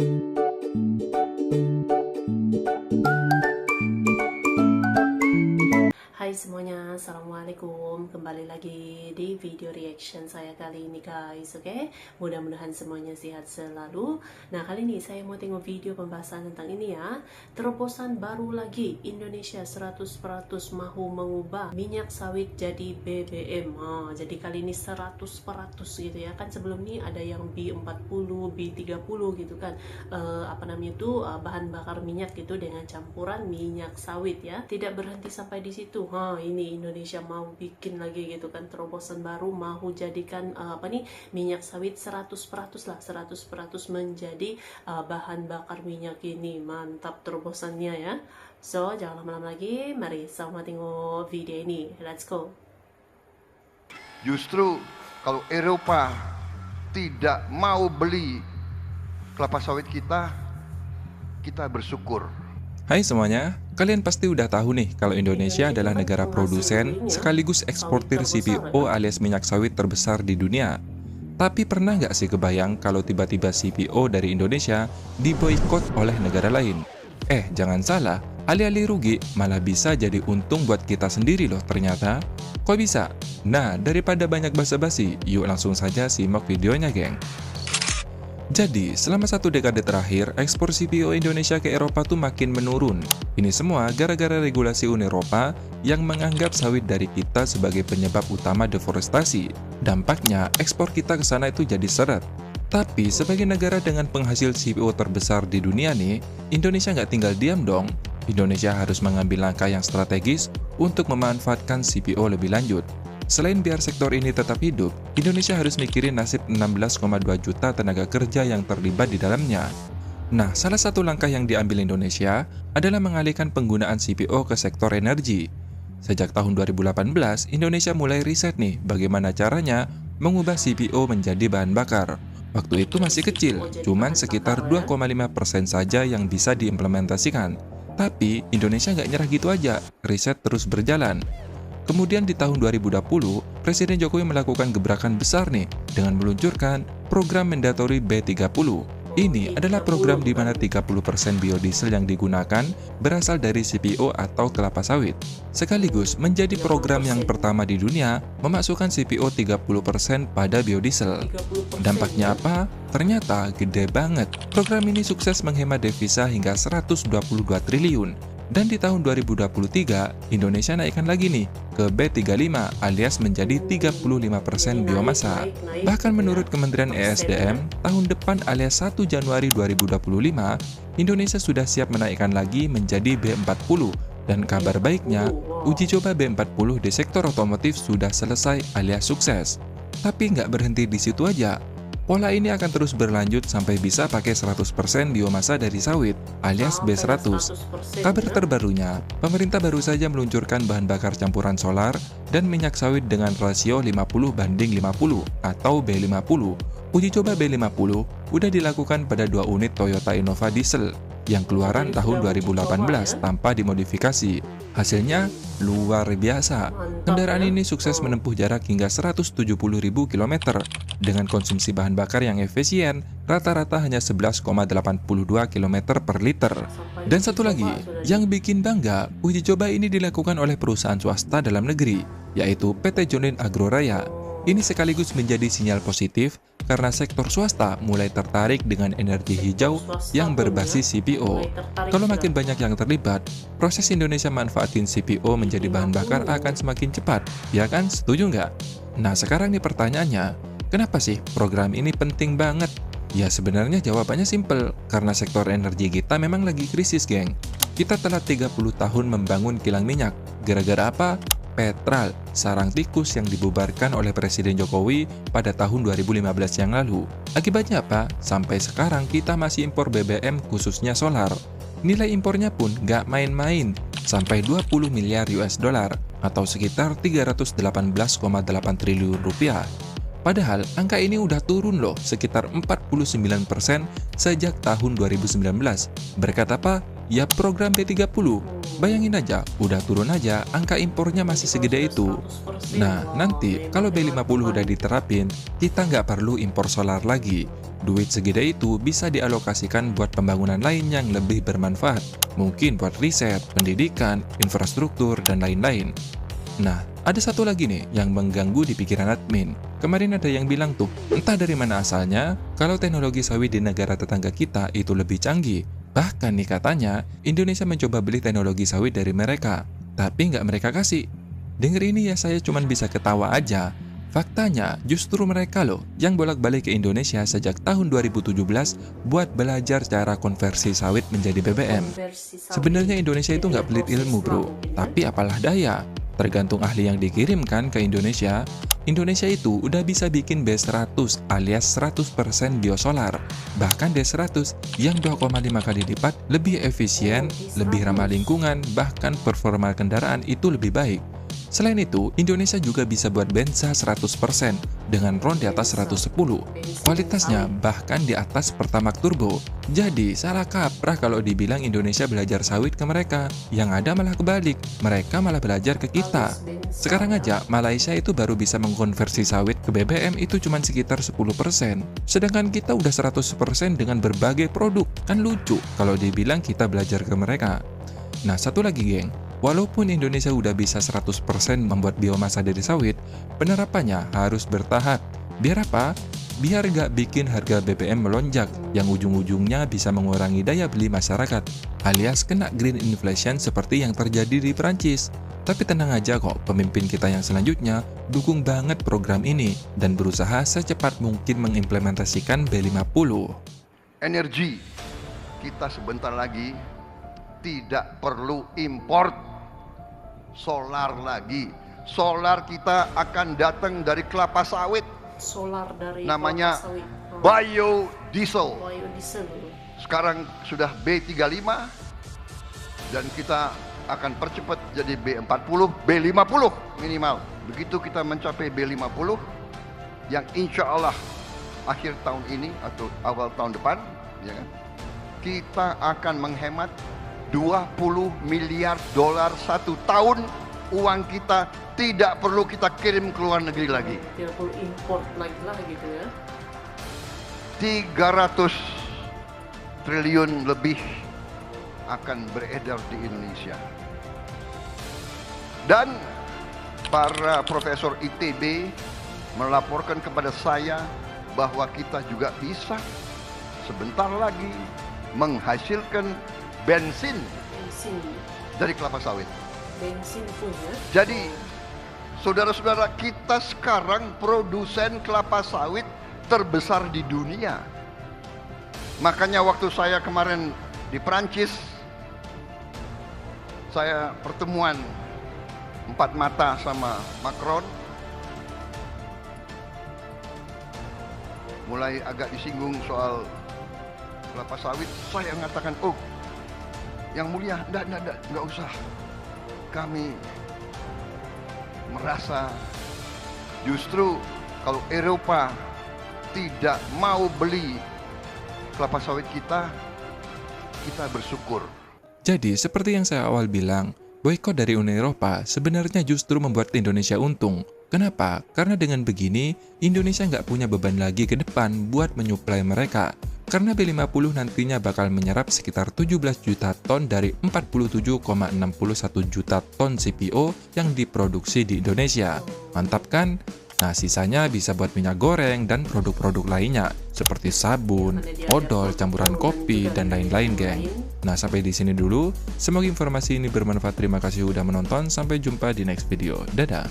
Hai semuanya, assalamualaikum. Kembali lagi di video reaction saya kali ini guys. Oke, mudah-mudahan semuanya sehat selalu. Nah, kali ini saya mau tengok video pembahasan tentang ini ya. Terobosan baru lagi, Indonesia 100% mahu mengubah minyak sawit jadi BBM. Jadi kali ini 100% gitu ya. Kan sebelum ini ada yang B40, B30 gitu kan. Bahan bakar minyak gitu dengan campuran minyak sawit ya. Tidak berhenti sampai di situ. Ini Indonesia mau bikin lagi gitu kan, terobosan baru, mau jadikan minyak sawit 100% lah, 100% menjadi bahan bakar minyak ini. Mantap terobosannya ya. So, jangan lama-lama lagi, mari sama tengok video ini. Let's go. Justru kalau Eropa tidak mau beli kelapa sawit kita bersyukur. Hai semuanya, kalian pasti udah tahu nih kalau Indonesia adalah negara produsen sekaligus eksportir CPO alias minyak sawit terbesar di dunia. Tapi pernah nggak sih kebayang kalau tiba-tiba CPO dari Indonesia diboikot oleh negara lain? Jangan salah, alih-alih rugi malah bisa jadi untung buat kita sendiri loh ternyata. Kok bisa? Nah, daripada banyak basa-basi, yuk langsung saja simak videonya geng. Jadi, selama 1 dekade terakhir, ekspor CPO Indonesia ke Eropa tuh makin menurun. Ini semua gara-gara regulasi Uni Eropa yang menganggap sawit dari kita sebagai penyebab utama deforestasi. Dampaknya, ekspor kita ke sana itu jadi seret. Tapi, sebagai negara dengan penghasil CPO terbesar di dunia nih, Indonesia nggak tinggal diam dong. Indonesia harus mengambil langkah yang strategis untuk memanfaatkan CPO lebih lanjut. Selain biar sektor ini tetap hidup, Indonesia harus mikirin nasib 16,2 juta tenaga kerja yang terlibat di dalamnya. Nah, salah satu langkah yang diambil Indonesia adalah mengalihkan penggunaan CPO ke sektor energi. Sejak tahun 2018, Indonesia mulai riset nih bagaimana caranya mengubah CPO menjadi bahan bakar. Waktu itu masih kecil, cuman sekitar 2,5% saja yang bisa diimplementasikan. Tapi, Indonesia nggak nyerah gitu aja, riset terus berjalan. Kemudian di tahun 2020, Presiden Jokowi melakukan gebrakan besar nih dengan meluncurkan program mandatori B30. Ini adalah program di mana 30% biodiesel yang digunakan berasal dari CPO atau kelapa sawit. Sekaligus menjadi program yang pertama di dunia memasukkan CPO 30% pada biodiesel. Dampaknya apa? Ternyata gede banget. Program ini sukses menghemat devisa hingga 122 triliun. Dan di tahun 2023, Indonesia naikkan lagi nih ke B35 alias menjadi 35% biomasa. Bahkan menurut Kementerian ESDM, tahun depan alias 1 Januari 2025, Indonesia sudah siap menaikkan lagi menjadi B40. Dan kabar baiknya, uji coba B40 di sektor otomotif sudah selesai alias sukses. Tapi nggak berhenti di situ aja. Pola ini akan terus berlanjut sampai bisa pakai 100% biomasa dari sawit, alias B100. Kabar terbarunya, pemerintah baru saja meluncurkan bahan bakar campuran solar dan minyak sawit dengan rasio 50:50 atau B50. Uji coba B50 udah dilakukan pada 2 unit Toyota Innova diesel yang keluaran tahun 2018 tanpa dimodifikasi. Hasilnya luar biasa. Kendaraan ini sukses menempuh jarak hingga 170.000 km dengan konsumsi bahan bakar yang efisien, rata-rata hanya 11,82 km per liter. Dan satu lagi, yang bikin bangga, uji coba ini dilakukan oleh perusahaan swasta dalam negeri, yaitu PT Jonin Agroraya. Ini sekaligus menjadi sinyal positif karena sektor swasta mulai tertarik dengan energi hijau yang berbasis CPO. Kalau makin banyak yang terlibat, proses Indonesia manfaatin CPO menjadi bahan bakar akan semakin cepat, ya kan? Setuju nggak? Nah, sekarang nih pertanyaannya, kenapa sih program ini penting banget? Ya sebenarnya jawabannya simpel, karena sektor energi kita memang lagi krisis, geng. Kita telah 30 tahun membangun kilang minyak. Gara-gara apa? Petral, sarang tikus yang dibubarkan oleh Presiden Jokowi pada tahun 2015 yang lalu. Akibatnya apa? Sampai sekarang kita masih impor BBM khususnya solar. Nilai impornya pun nggak main-main, sampai 20 miliar US dollar atau sekitar 318,8 triliun rupiah. Padahal angka ini udah turun loh, sekitar 49% sejak tahun 2019. Berkat apa? Ya program B30. Bayangin aja, udah turun aja, angka impornya masih segede itu. Nah, nanti kalau B50 udah diterapin, kita nggak perlu impor solar lagi. Duit segede itu bisa dialokasikan buat pembangunan lain yang lebih bermanfaat. Mungkin buat riset, pendidikan, infrastruktur, dan lain-lain. Nah, ada satu lagi nih yang mengganggu di pikiran admin. Kemarin ada yang bilang tuh, entah dari mana asalnya, kalau teknologi sawit di negara tetangga kita itu lebih canggih. Bahkan nih katanya, Indonesia mencoba beli teknologi sawit dari mereka, tapi nggak mereka kasih. Denger ini ya saya cuman bisa ketawa aja. Faktanya, justru mereka loh yang bolak-balik ke Indonesia sejak tahun 2017 buat belajar cara konversi sawit menjadi BBM. Sebenarnya Indonesia itu nggak pelit ilmu bro, tapi apalah daya. Tergantung ahli yang dikirimkan ke Indonesia, Indonesia itu udah bisa bikin B100 alias 100% biosolar. Bahkan B100 yang 2,5 kali lipat lebih efisien, lebih ramah lingkungan, bahkan performa kendaraan itu lebih baik. Selain itu, Indonesia juga bisa buat bensa 100% dengan RON di atas 110. Kualitasnya bahkan di atas Pertamax Turbo. Jadi, salah kaprah kalau dibilang Indonesia belajar sawit ke mereka. Yang ada malah kebalik, mereka malah belajar ke kita. Sekarang aja, Malaysia itu baru bisa mengkonversi sawit ke BBM itu cuma sekitar 10%. Sedangkan kita udah 100% dengan berbagai produk. Kan lucu kalau dibilang kita belajar ke mereka. Nah, satu lagi geng. Walaupun Indonesia udah bisa 100% membuat biomasa dari sawit, penerapannya harus bertahap. Biar apa? Biar gak bikin harga BBM melonjak, yang ujung-ujungnya bisa mengurangi daya beli masyarakat, alias kena green inflation seperti yang terjadi di Perancis. Tapi tenang aja kok, pemimpin kita yang selanjutnya dukung banget program ini dan berusaha secepat mungkin mengimplementasikan B50. Energi kita sebentar lagi tidak perlu import solar lagi. Solar kita akan datang dari kelapa sawit. Solar dari Namanya kelapa sawit. biodiesel. Biodiesel. Sekarang sudah B35 dan kita akan percepat jadi B40, B50 minimal. Begitu kita mencapai B50 yang insya Allah akhir tahun ini atau awal tahun depan, ya kan, kita akan menghemat 20 miliar dolar satu tahun. Uang kita tidak perlu kita kirim ke luar negeri lagi. Tidak perlu import lagi lah gitu ya. 300 triliun lebih akan beredar di Indonesia. Dan para profesor ITB melaporkan kepada saya bahwa kita juga bisa sebentar lagi menghasilkan bensin dari kelapa sawit. Bensin pun ya. Jadi, saudara-saudara, kita sekarang produsen kelapa sawit terbesar di dunia. Makanya waktu saya kemarin di Perancis, saya pertemuan 4 mata sama Macron. Mulai agak disinggung soal kelapa sawit, saya mengatakan, oh, yang mulia, enggak usah. Kami merasa justru kalau Eropa tidak mau beli kelapa sawit kita bersyukur. Jadi, seperti yang saya awal bilang, boikot dari Uni Eropa sebenarnya justru membuat Indonesia untung. Kenapa? Karena dengan begini, Indonesia nggak punya beban lagi ke depan buat menyuplai mereka. Karena B50 nantinya bakal menyerap sekitar 17 juta ton dari 47,61 juta ton CPO yang diproduksi di Indonesia. Mantap kan? Nah, sisanya bisa buat minyak goreng dan produk-produk lainnya, seperti sabun, odol, campuran kopi, dan lain-lain, geng. Nah, sampai di sini dulu. Semoga informasi ini bermanfaat. Terima kasih udah menonton. Sampai jumpa di next video. Dadah!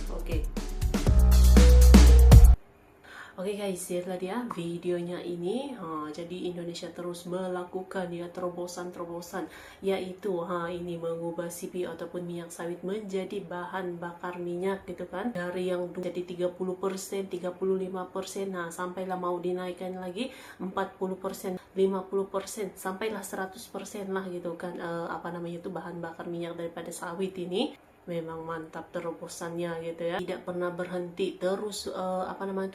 Oke guys, lihatlah dia videonya ini. Jadi Indonesia terus melakukan ya terobosan-terobosan, yaitu ini mengubah CPO ataupun minyak sawit menjadi bahan bakar minyak gitu kan. Dari yang menjadi 30%, 35%, nah sampailah mau dinaikkan lagi 40%, 50%, sampailah 100% lah gitu kan. Itu bahan bakar minyak daripada sawit ini. Memang mantap terobosannya gitu ya, tidak pernah berhenti, terus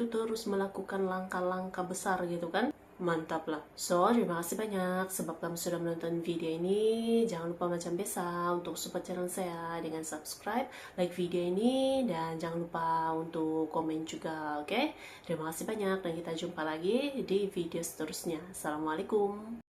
terus melakukan langkah-langkah besar gitu kan, Mantap lah. So, terima kasih banyak sebab kamu sudah menonton video ini. Jangan lupa macam biasa untuk support channel saya dengan subscribe, like video ini, dan jangan lupa untuk komen juga, oke? Terima kasih banyak dan kita jumpa lagi di video seterusnya. Assalamualaikum.